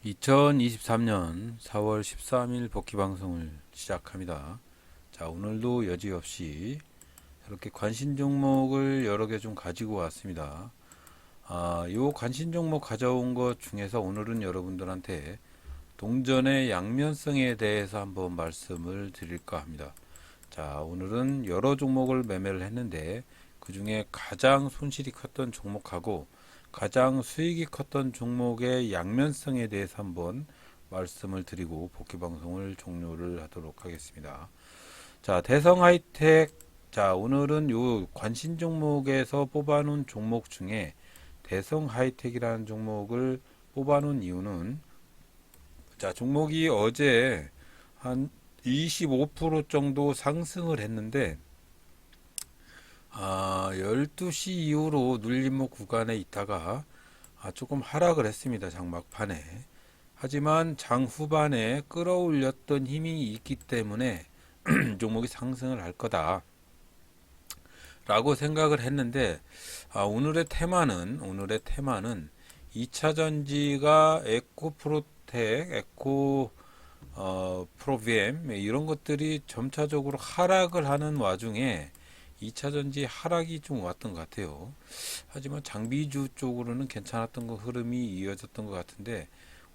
2023년 4월 13일 복귀 방송을 시작합니다. 자, 오늘도 여지없이 이렇게 관심 종목을 여러 개 좀 가지고 왔습니다. 요 관심 종목 가져온 것 중에서 오늘은 여러분들한테 동전의 양면성에 대해서 한번 말씀을 드릴까 합니다. 자, 오늘은 여러 종목을 매매를 했는데 그 중에 가장 손실이 컸던 종목하고 가장 수익이 컸던 종목의 양면성에 대해서 한번 말씀을 드리고 복귀 방송을 종료를 하도록 하겠습니다. 자, 대성 하이텍. 자, 오늘은 요 관심 종목에서 뽑아놓은 종목 중에 대성 하이텍이라는 종목을 뽑아놓은 이유는, 자, 종목이 어제 한 25% 정도 상승을 했는데 12시 이후로 눌림목 구간에 있다가 조금 하락을 했습니다. 장 막판에. 하지만 장 후반에 끌어올렸던 힘이 있기 때문에 종목이 상승을 할 거다 라고 생각을 했는데, 오늘의 테마는 2차 전지가 에코프로텍, 프로비엠 이런 것들이 점차적으로 하락을 하는 와중에 2차 전지 하락이 좀 왔던 것 같아요. 하지만 장비주 쪽으로는 괜찮았던 거, 흐름이 이어졌던 것 같은데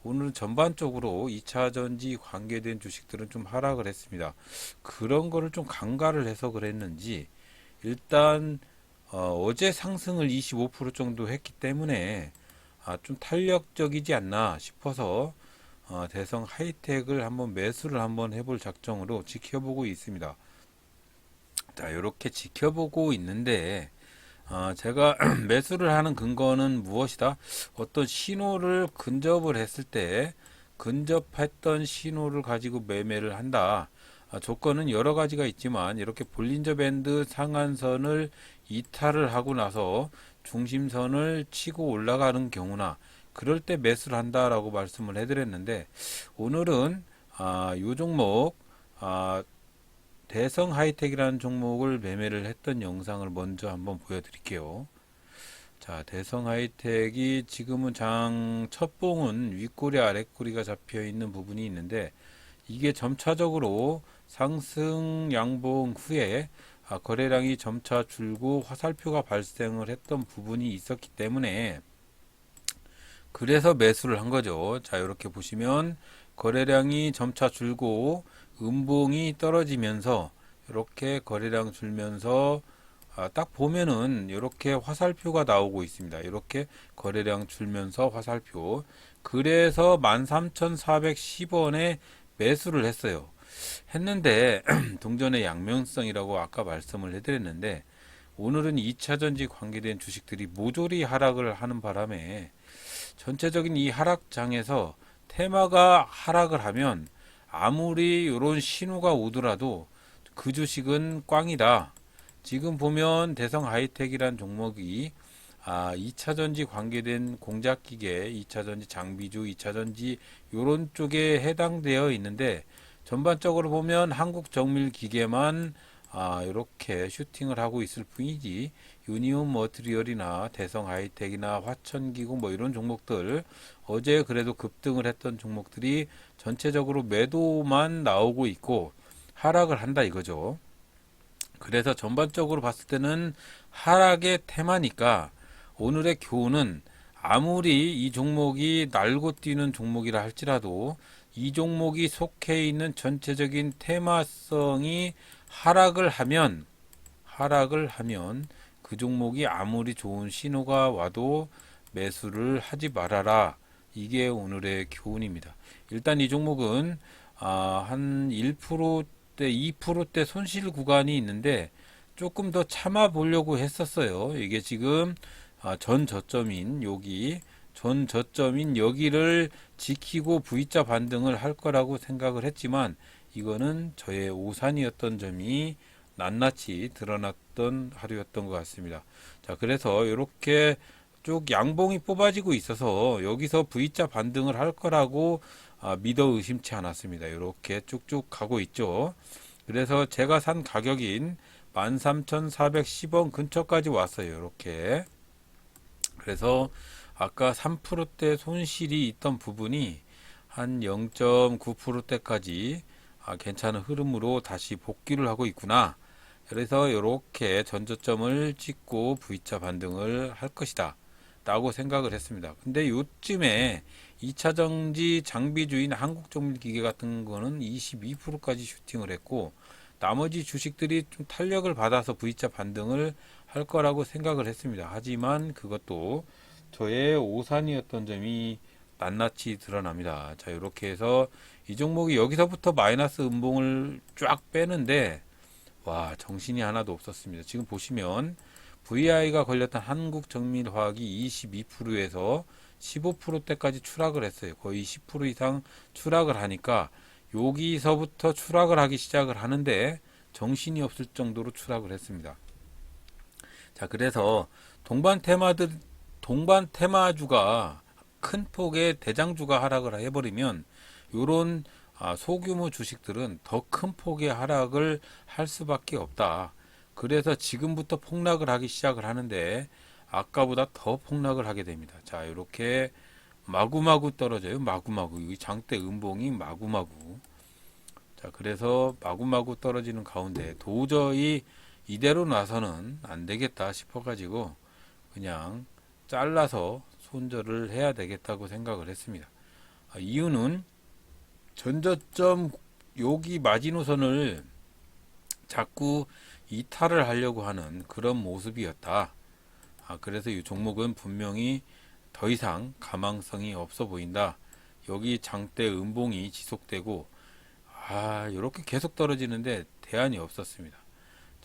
오늘은 전반적으로 2차 전지 관계된 주식들은 좀 하락을 했습니다. 그런 거를 좀 간과를 해서 그랬는지 일단 어제 상승을 25% 정도 했기 때문에 좀 탄력적이지 않나 싶어서 대성 하이텍을 한번 매수를 한번 해볼 작정으로 지켜보고 있습니다. 자, 이렇게 지켜보고 있는데 제가 매수를 하는 근거는 무엇이다? 어떤 신호를 근접을 했을 때 근접했던 신호를 가지고 매매를 한다. 조건은 여러 가지가 있지만 이렇게 볼린저 밴드 상한선을 이탈을 하고 나서 중심선을 치고 올라가는 경우나 그럴 때 매수를 한다라고 말씀을 해드렸는데, 오늘은 요 종목 대성 하이텍이라는 종목을 매매를 했던 영상을 먼저 한번 보여드릴게요. 자, 대성 하이텍이 지금은 장 첫봉은 윗꼬리 아랫꼬리가 잡혀 있는 부분이 있는데 이게 점차적으로 상승 양봉 후에 거래량이 점차 줄고 화살표가 발생을 했던 부분이 있었기 때문에 그래서 매수를 한 거죠. 자, 이렇게 보시면 거래량이 점차 줄고 음봉이 떨어지면서 이렇게 거래량 줄면서 딱 보면은 이렇게 화살표가 나오고 있습니다. 이렇게 거래량 줄면서 화살표. 그래서 13,410원에 매수를 했어요. 했는데 동전의 양면성이라고 아까 말씀을 해드렸는데 오늘은 2차 전지 관계된 주식들이 모조리 하락을 하는 바람에 전체적인 이 하락장에서 테마가 하락을 하면 아무리 이런 신호가 오더라도 그 주식은 꽝이다. 지금 보면 대성 하이텍이란 종목이 2차 전지 관계된 공작기계, 2차 전지 장비주, 2차 전지 요런 쪽에 해당되어 있는데 전반적으로 보면 한국 정밀 기계만 이렇게 슈팅을 하고 있을 뿐이지 유니온 머티리얼이나 대성 하이텍이나 화천기구 뭐 이런 종목들 어제 그래도 급등을 했던 종목들이 전체적으로 매도만 나오고 있고 하락을 한다 이거죠. 그래서 전반적으로 봤을 때는 하락의 테마니까 오늘의 교훈은 아무리 이 종목이 날고 뛰는 종목이라 할지라도 이 종목이 속해 있는 전체적인 테마성이 하락을 하면 그 종목이 아무리 좋은 신호가 와도 매수를 하지 말아라. 이게 오늘의 교훈입니다. 일단 이 종목은 한 1%대, 2%대 손실 구간이 있는데 조금 더 참아 보려고 했었어요. 이게 지금 전 저점인 여기를 지키고 V자 반등을 할 거라고 생각을 했지만 이거는 저의 오산이었던 점이 낱낱이 드러났던 하루였던 것 같습니다. 자, 그래서 이렇게 쭉 양봉이 뽑아지고 있어서 여기서 V자 반등을 할 거라고 믿어 의심치 않았습니다. 이렇게 쭉쭉 가고 있죠. 그래서 제가 산 가격인 13,410원 근처까지 왔어요. 이렇게. 그래서 아까 3%대 손실이 있던 부분이 한 0.9%대까지 괜찮은 흐름으로 다시 복귀를 하고 있구나. 그래서 이렇게 전저점을 찍고 V자 반등을 할 것이다 라고 생각을 했습니다. 근데 요쯤에 2차 정지 장비주인 한국정밀기계 같은 거는 22%까지 슈팅을 했고, 나머지 주식들이 좀 탄력을 받아서 V자 반등을 할 거라고 생각을 했습니다. 하지만 그것도 저의 오산이었던 점이 낱낱이 드러납니다. 자, 이렇게 해서 이 종목이 여기서부터 마이너스 음봉을 쫙 빼는데, 와, 정신이 하나도 없었습니다. 지금 보시면 VI가 걸렸던 한국정밀화학이 22%에서 15%대까지 추락을 했어요. 거의 10% 이상 추락을 하니까 여기서부터 추락을 하기 시작을 하는데 정신이 없을 정도로 추락을 했습니다. 자, 그래서 동반 테마주가 큰 폭의 대장주가 하락을 해버리면 요런 소규모 주식들은 더 큰 폭의 하락을 할 수밖에 없다. 그래서 지금부터 폭락을 하기 시작을 하는데 아까보다 더 폭락을 하게 됩니다. 자, 이렇게 마구마구 떨어져요. 마구마구. 이 장대 음봉이 마구마구. 자, 그래서 마구마구 떨어지는 가운데 도저히 이대로 놔서는 안 되겠다 싶어가지고 그냥 잘라서 손절을 해야 되겠다고 생각을 했습니다. 이유는 전저점 여기 마지노선을 자꾸 이탈을 하려고 하는 그런 모습이었다. 그래서 이 종목은 분명히 더 이상 가망성이 없어 보인다. 여기 장대 음봉이 지속되고 이렇게 계속 떨어지는데 대안이 없었습니다.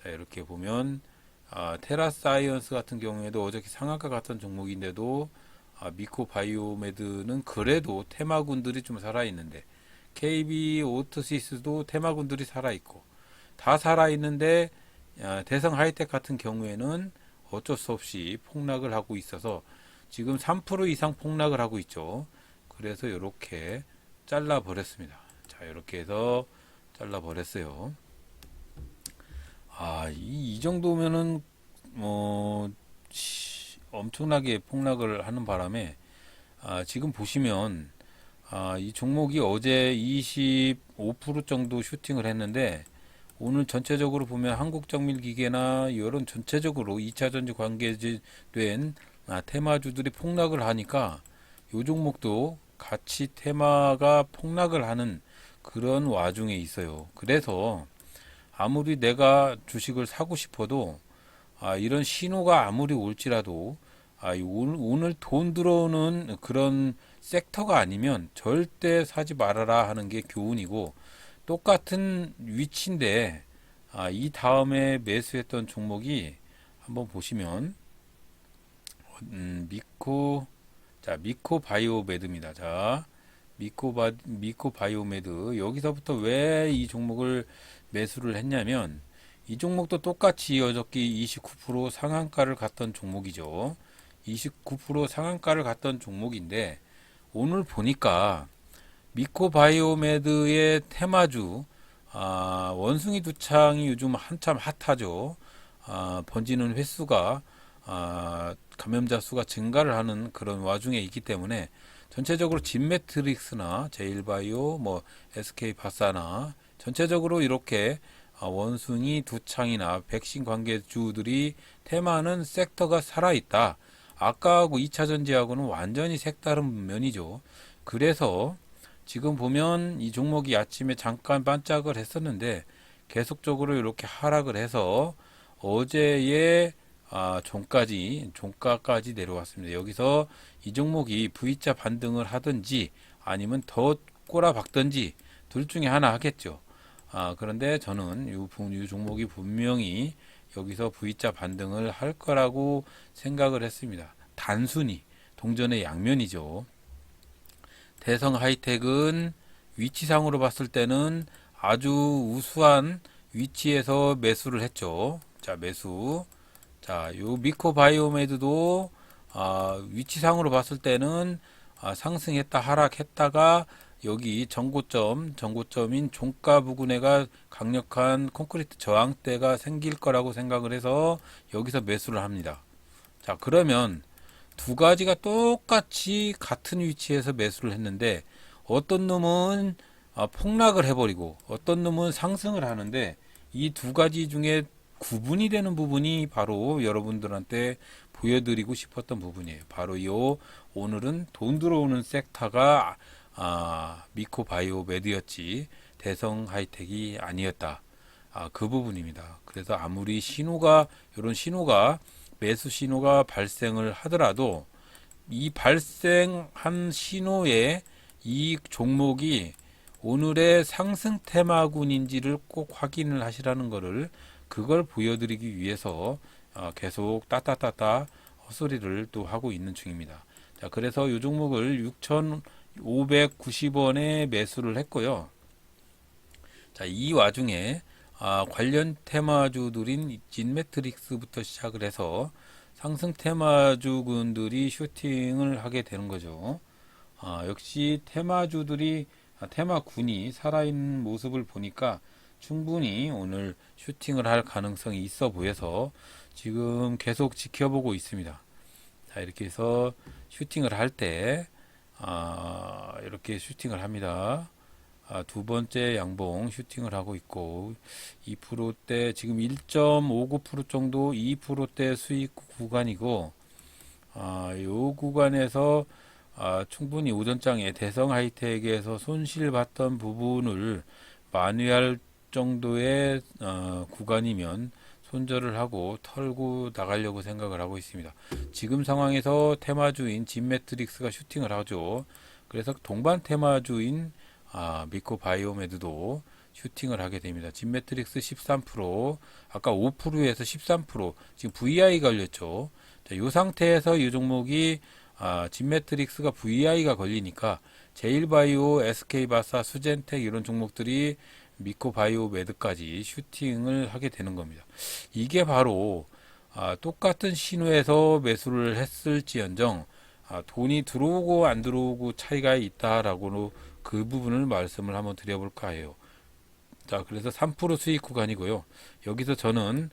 자, 이렇게 보면 테라사이언스 같은 경우에도 어저께 상한가 갔던 종목인데도 미코바이오메드는 그래도 테마군들이 좀 살아있는데, KB 오토시스도 테마군들이 살아있고 다 살아있는데 대성 하이텍 같은 경우에는 어쩔 수 없이 폭락을 하고 있어서 지금 3% 이상 폭락을 하고 있죠. 그래서 이렇게 잘라 버렸습니다. 자, 이렇게 해서 잘라 버렸어요. 이 정도면은 엄청나게 폭락을 하는 바람에 지금 보시면 이 종목이 어제 25% 정도 슈팅을 했는데 오늘 전체적으로 보면 한국정밀기계나 이런 전체적으로 2차전지 관계된 테마주들이 폭락을 하니까 이 종목도 같이 테마가 폭락을 하는 그런 와중에 있어요. 그래서 아무리 내가 주식을 사고 싶어도 이런 신호가 아무리 올지라도 오늘 돈 들어오는 그런 섹터가 아니면 절대 사지 말아라 하는 게 교훈이고, 똑같은 위치인데 이 다음에 매수했던 종목이 한번 보시면 미코바이오메드입니다. 자, 미코바이오메드 여기서부터 왜 이 종목을 매수를 했냐면 이 종목도 똑같이 어저께 29% 상한가를 갔던 종목이죠. 29% 상한가를 갔던 종목인데 오늘 보니까 미코바이오메드의 테마주 원숭이 두창이 요즘 한참 핫하죠. 번지는 횟수가 감염자 수가 증가를 하는 그런 와중에 있기 때문에 전체적으로 진매트릭스나 제일바이오, SK바사나 전체적으로 이렇게 원숭이 두창이나 백신 관계주들이 테마는 섹터가 살아있다. 아까하고 2차 전지하고는 완전히 색다른 면이죠. 그래서 지금 보면 이 종목이 아침에 잠깐 반짝을 했었는데 계속적으로 이렇게 하락을 해서 어제의 종가까지 내려왔습니다. 여기서 이 종목이 V자 반등을 하든지 아니면 더 꼬라박든지 둘 중에 하나 하겠죠. 그런데 저는 이 종목이 분명히 여기서 V자 반등을 할 거라고 생각을 했습니다. 단순히 동전의 양면이죠. 대성 하이텍은 위치상으로 봤을 때는 아주 우수한 위치에서 매수를 했죠. 자, 매수. 자, 요 미코바이오메드도 위치상으로 봤을 때는 상승했다 하락했다가 여기 전고점인 종가 부근에가 강력한 콘크리트 저항대가 생길 거라고 생각을 해서 여기서 매수를 합니다. 자, 그러면 두 가지가 똑같이 같은 위치에서 매수를 했는데 어떤 놈은 폭락을 해버리고 어떤 놈은 상승을 하는데 이 두 가지 중에 구분이 되는 부분이 바로 여러분들한테 보여드리고 싶었던 부분이에요. 바로 오늘은 돈 들어오는 섹터가 미코바이오 매드였지 대성 하이텍이 아니었다. 그 부분입니다. 그래서 아무리 이런 신호가 매수 신호가 발생을 하더라도 이 발생한 신호에 이 종목이 오늘의 상승 테마군인지를 꼭 확인을 하시라는 그걸 보여드리기 위해서 계속 따따따따 헛소리를 또 하고 있는 중입니다. 자, 그래서 이 종목을 6,590원에 매수를 했고요. 자, 이 와중에 관련 테마주들인 진매트릭스부터 시작을 해서 상승 테마주군들이 슈팅을 하게 되는 거죠. 역시 테마군이 살아있는 모습을 보니까 충분히 오늘 슈팅을 할 가능성이 있어 보여서 지금 계속 지켜보고 있습니다. 자, 이렇게 해서 슈팅을 할 때, 이렇게 슈팅을 합니다. 두 번째 양봉 슈팅을 하고 있고 2%대 지금 1.59% 정도 2%대 수익 구간이고 이 구간에서 충분히 오전장에 대성 하이텍에서 손실봤던 부분을 만회할 정도의 구간이면 손절을 하고 털고 나가려고 생각을 하고 있습니다. 지금 상황에서 테마주인 진매트릭스가 슈팅을 하죠. 그래서 동반 테마주인 미코바이오메드도 슈팅을 하게 됩니다. 진매트릭스 13%, 아까 5%에서 13%, 지금 VI 걸렸죠. 자, 이 상태에서 이 종목이 진매트릭스가 VI가 걸리니까 제일바이오, SK바사, 수젠텍 이런 종목들이 미코바이오메드까지 슈팅을 하게 되는 겁니다. 이게 바로 똑같은 신호에서 매수를 했을지언정 돈이 들어오고 안 들어오고 차이가 있다라고 그 부분을 말씀을 한번 드려볼까 해요. 자, 그래서 3% 수익 구간이고요. 여기서 저는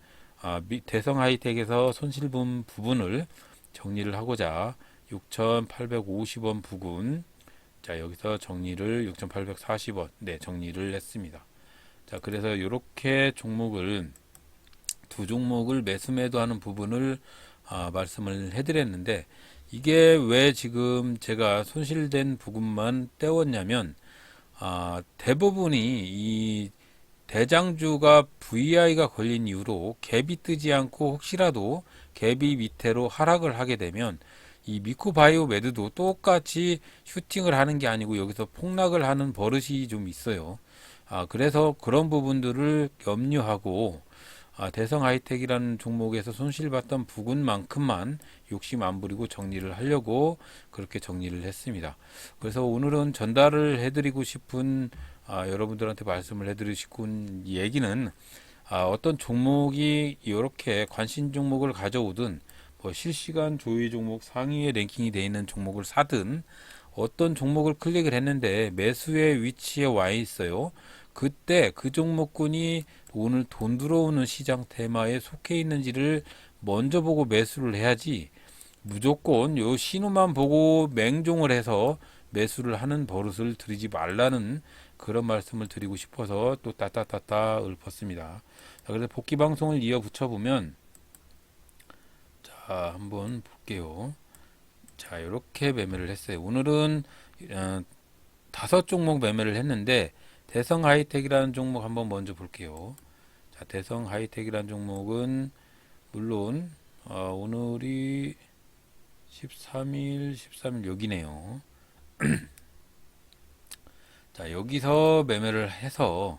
대성 하이텍에서 손실분 부분을 정리를 하고자 6,850원 부근, 자, 여기서 정리를 6,840원, 네, 정리를 했습니다. 자, 그래서 이렇게 두 종목을 매수 매도하는 부분을 말씀을 해드렸는데, 이게 왜 지금 제가 손실된 부분만 떼웠냐면 대부분이 이 대장주가 VI가 걸린 이후로 갭이 뜨지 않고 혹시라도 갭이 밑으로 하락을 하게 되면 이 미코바이오메드도 똑같이 슈팅을 하는 게 아니고 여기서 폭락을 하는 버릇이 좀 있어요. 그래서 그런 부분들을 염려하고 대성 하이텍이라는 종목에서 손실봤던 부분만큼만 욕심 안 부리고 정리를 하려고 그렇게 정리를 했습니다. 그래서 오늘은 전달을 해드리고 싶은 여러분들한테 말씀을 해드리고 싶은 얘기는 어떤 종목이 이렇게 관심 종목을 가져오든 뭐 실시간 조회 종목 상위에 랭킹이 되어 있는 종목을 사든 어떤 종목을 클릭을 했는데 매수의 위치에 와 있어요. 그때 그 종목군이 오늘 돈 들어오는 시장 테마에 속해 있는지를 먼저 보고 매수를 해야지 무조건 요 신호만 보고 맹종을 해서 매수를 하는 버릇을 들이지 말라는 그런 말씀을 드리고 싶어서 또 따따따따 읊었습니다. 자, 그래서 복귀 방송을 이어 붙여보면 자, 한번 볼게요. 자, 이렇게 매매를 했어요. 오늘은 5종목 매매를 했는데 대성 하이텍이라는 종목 한번 먼저 볼게요. 자, 대성 하이텍이라는 종목은 물론 오늘이 13일 여기네요. 자, 여기서 매매를 해서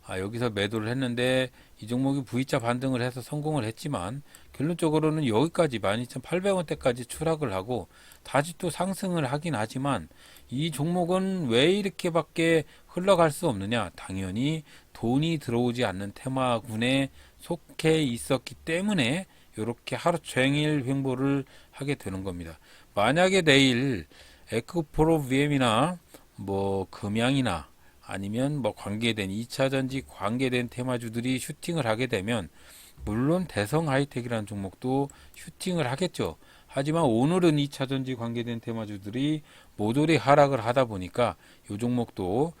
여기서 매도를 했는데 이 종목이 V자 반등을 해서 성공을 했지만 결론적으로는 여기까지 12,800원대까지 추락을 하고 다시 또 상승을 하긴 하지만 이 종목은 왜 이렇게밖에 흘러갈 수 없느냐? 당연히 돈이 들어오지 않는 테마군에 속해 있었기 때문에 이렇게 하루 종일 횡보를 하게 되는 겁니다. 만약에 내일 에크프로 VM이나 뭐 금양이나 아니면 뭐 관계된 2차전지 관계된 테마주들이 슈팅을 하게 되면 물론 대성 하이텍이라는 종목도 슈팅을 하겠죠. 하지만 오늘은 2차전지 관계된 테마주들이 모조리 하락을 하다 보니까 이 종목도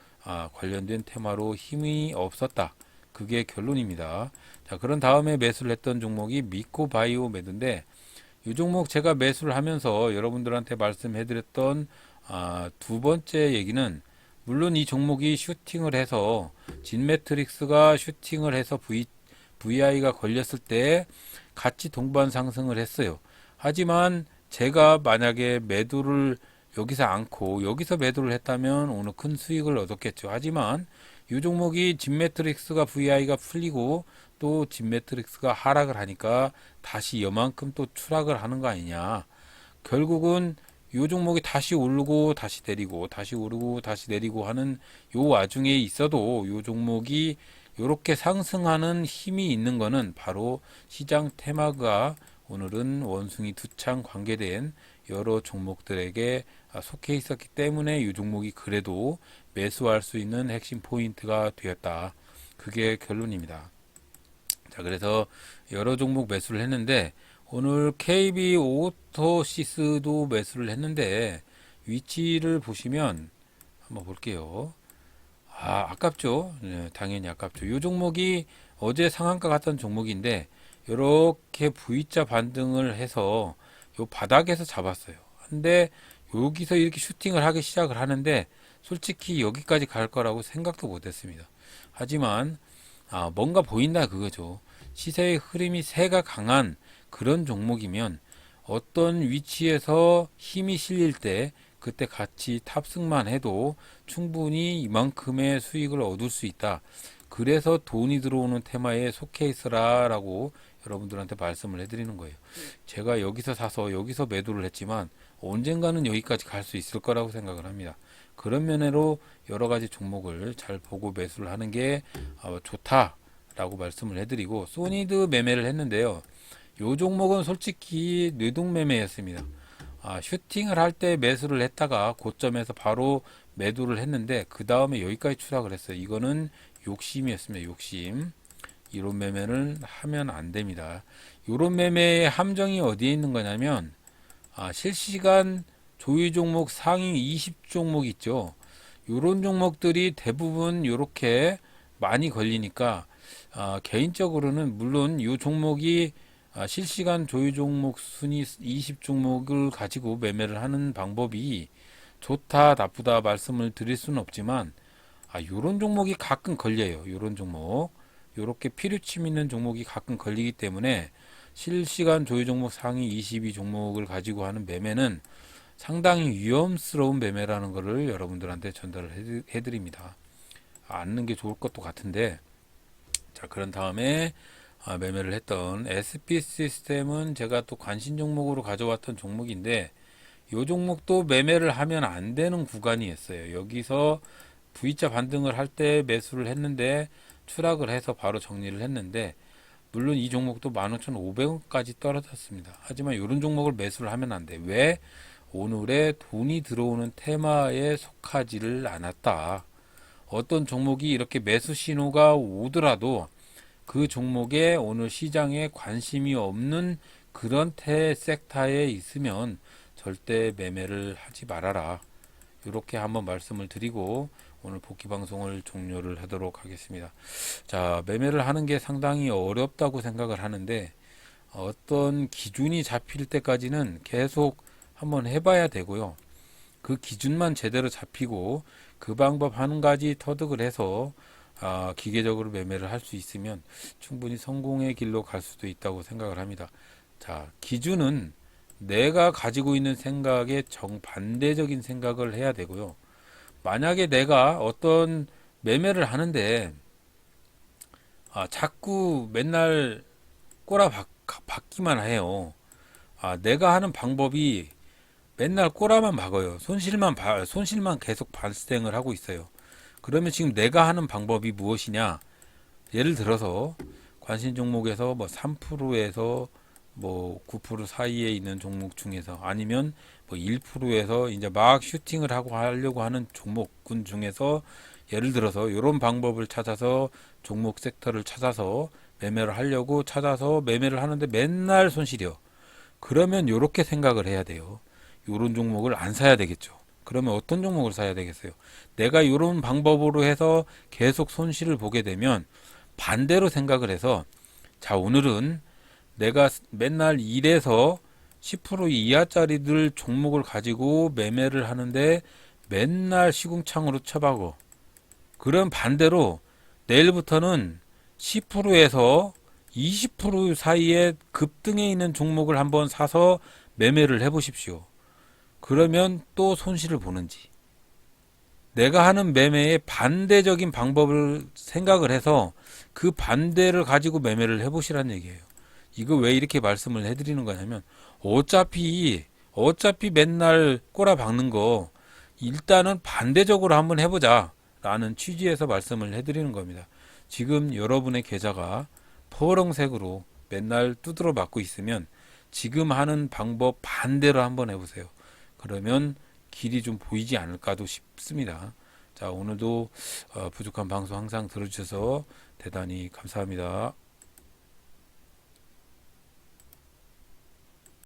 관련된 테마로 힘이 없었다. 그게 결론입니다. 자, 그런 다음에 매수를 했던 종목이 미코바이오 매도인데 이 종목 제가 매수를 하면서 여러분들한테 말씀해드렸던 두 번째 얘기는 물론 이 종목이 슈팅을 해서 진매트릭스가 슈팅을 해서 VI가 걸렸을 때 같이 동반 상승을 했어요. 하지만 제가 만약에 매도를 여기서 않고 여기서 매도를 했다면 오늘 큰 수익을 얻었겠죠. 하지만 이 종목이 진매트릭스가 VI가 풀리고 또 진매트릭스가 하락을 하니까 다시 이만큼 또 추락을 하는 거 아니냐. 결국은 이 종목이 다시 오르고 다시 내리고 다시 오르고 다시 내리고 하는 요 와중에 있어도 이 종목이 이렇게 상승하는 힘이 있는 거는 바로 시장 테마가 오늘은 원숭이 두창 관계된 여러 종목들에게 속해 있었기 때문에 이 종목이 그래도 매수할 수 있는 핵심 포인트가 되었다. 그게 결론입니다. 자, 그래서 여러 종목 매수를 했는데 오늘 KB 오토시스도 매수를 했는데 위치를 보시면 한번 볼게요. 아깝죠. 네, 당연히 아깝죠. 이 종목이 어제 상한가 갔던 종목인데 이렇게 V자 반등을 해서 요 바닥에서 잡았어요. 근데 여기서 이렇게 슈팅을 하기 시작을 하는데 솔직히 여기까지 갈 거라고 생각도 못 했습니다. 하지만 뭔가 보인다 그거죠. 시세의 흐름이 새가 강한 그런 종목이면 어떤 위치에서 힘이 실릴 때 그때 같이 탑승만 해도 충분히 이만큼의 수익을 얻을 수 있다. 그래서 돈이 들어오는 테마에 속해 있어라 라고 여러분들한테 말씀을 해드리는 거예요. 제가 여기서 사서 여기서 매도를 했지만 언젠가는 여기까지 갈 수 있을 거라고 생각을 합니다. 그런 면으로 여러 가지 종목을 잘 보고 매수를 하는 게 좋다라고 말씀을 해드리고 소니드 매매를 했는데요. 이 종목은 솔직히 뇌동 매매였습니다. 슈팅을 할 때 매수를 했다가 고점에서 바로 매도를 했는데 그 다음에 여기까지 추락을 했어요. 이거는 욕심이었습니다. 욕심. 이런 매매를 하면 안 됩니다. 이런 매매의 함정이 어디에 있는 거냐면 실시간 조회 종목 상위 20 종목 있죠. 이런 종목들이 대부분 이렇게 많이 걸리니까 개인적으로는 물론 이 종목이 실시간 조회 종목 순위 20 종목을 가지고 매매를 하는 방법이 좋다 나쁘다 말씀을 드릴 수는 없지만 요런 종목이 가끔 걸려요. 요런 종목 요렇게 필요침 있는 종목이 가끔 걸리기 때문에 실시간 조회 종목 상위 22 종목을 가지고 하는 매매는 상당히 위험스러운 매매라는 것을 여러분들한테 전달을 해드립니다. 않는 게 좋을 것도 같은데 자 그런 다음에 매매를 했던 SP 시스템은 제가 또 관심 종목으로 가져왔던 종목인데 이 종목도 매매를 하면 안 되는 구간이었어요. 여기서 V자 반등을 할 때 매수를 했는데 추락을 해서 바로 정리를 했는데 물론 이 종목도 15,500원까지 떨어졌습니다. 하지만 이런 종목을 매수를 하면 안 돼. 왜? 오늘에 돈이 들어오는 테마에 속하지를 않았다. 어떤 종목이 이렇게 매수 신호가 오더라도 그 종목에 오늘 시장에 관심이 없는 그런 섹터에 있으면 절대 매매를 하지 말아라. 이렇게 한번 말씀을 드리고 오늘 복귀 방송을 종료를 하도록 하겠습니다. 자, 매매를 하는 게 상당히 어렵다고 생각을 하는데 어떤 기준이 잡힐 때까지는 계속 한번 해봐야 되고요. 그 기준만 제대로 잡히고 그 방법 한 가지 터득을 해서 기계적으로 매매를 할 수 있으면 충분히 성공의 길로 갈 수도 있다고 생각을 합니다. 자, 기준은 내가 가지고 있는 생각에 정반대적인 생각을 해야 되고요. 만약에 내가 어떤 매매를 하는데 자꾸 맨날 꼬라박기만 해요. 내가 하는 방법이 맨날 꼬라만 박어요. 손실만 계속 발생을 하고 있어요. 그러면 지금 내가 하는 방법이 무엇이냐? 예를 들어서 관심 종목에서 뭐 3%에서 뭐 9% 사이에 있는 종목 중에서 아니면 뭐 1%에서 이제 막 슈팅을 하려고 하는 종목군 중에서 예를 들어서 이런 방법을 찾아서 종목 섹터를 찾아서 매매를 하려고 찾아서 매매를 하는데 맨날 손실이요. 그러면 요렇게 생각을 해야 돼요. 요런 종목을 안 사야 되겠죠. 그러면 어떤 종목을 사야 되겠어요? 내가 요런 방법으로 해서 계속 손실을 보게 되면 반대로 생각을 해서, 자, 오늘은 내가 맨날 1에서 10% 이하짜리들 종목을 가지고 매매를 하는데 맨날 시궁창으로 쳐박어. 그럼 반대로 내일부터는 10%에서 20% 사이에 급등해 있는 종목을 한번 사서 매매를 해 보십시오. 그러면 또 손실을 보는지. 내가 하는 매매의 반대적인 방법을 생각을 해서 그 반대를 가지고 매매를 해 보시라는 얘기예요. 이거 왜 이렇게 말씀을 해드리는 거냐면, 어차피 맨날 꼬라박는 거 일단은 반대적으로 한번 해보자 라는 취지에서 말씀을 해드리는 겁니다. 지금 여러분의 계좌가 퍼렁색으로 맨날 두드러 맞고 있으면 지금 하는 방법 반대로 한번 해보세요. 그러면 길이 좀 보이지 않을까도 싶습니다. 자, 오늘도 부족한 방송 항상 들어주셔서 대단히 감사합니다.